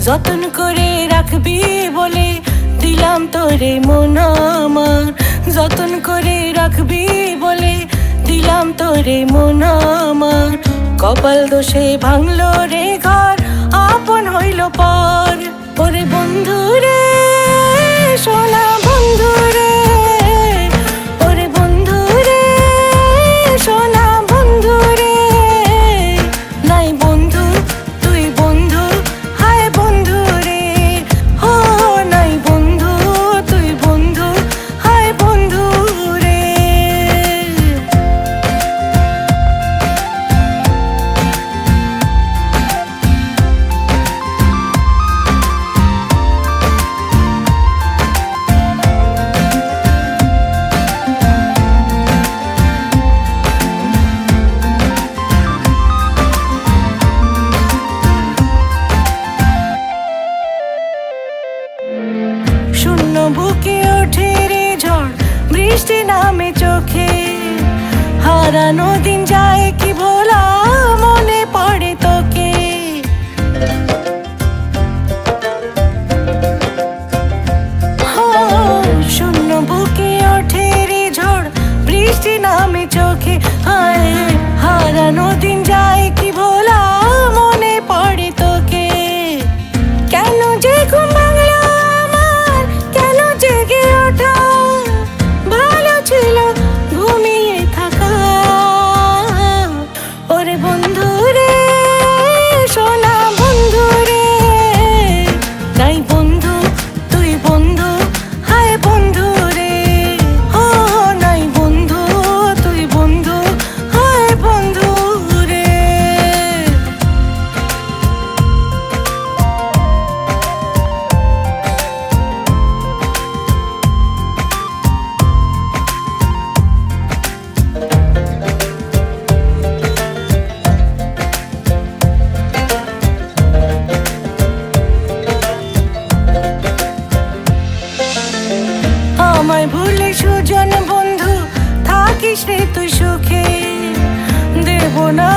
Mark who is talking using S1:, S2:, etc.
S1: যতন করে রাখবি বলে দিলাম তোরে মন আমার, যতন করে রাখবি বলে দিলাম তোরে মন আমার। কপাল দোষে ভাঙলো রে ঘর, আপন হইল পর। ওরে বন্ধু রে সোনা বন্ধু রে, ওরে বন্ধু রে সোনা বন্ধু রে। নাই বন্ধু তুই বন্ধু, হায় বন্ধু রে। ও নাই বন্ধু তুই বন্ধু, হায় বন্ধু রে। শূন্য বুকে ওঠে রে ঝড়, বৃষ্টি নামে চোখে। হারানো দিন যায় কি ভোলা, মনে পড়ে তোকে। শূন্য বুকে ওঠে রে ঝড়, বৃষ্টি নামে চোখে। হায় হারানো দিন যায় কি ভোলা, মনে পড়ে তোকে। কেন যে ঘুম ভাঙলো আমার, কেন জেগে ওঠা, ভালো ছিল ঘুমিয়ে থাকা। ওরে বন্ধু রে সোনা বন্ধু রে, নাই বন্ধু তুই বন্ধু, হায় বন্ধু রে। ও নাই বন্ধু তুই বন্ধু, হায় বন্ধু রে। আমায় ভুলে সুজন বন্ধু থাকিস রে তুই সুখে, দেব না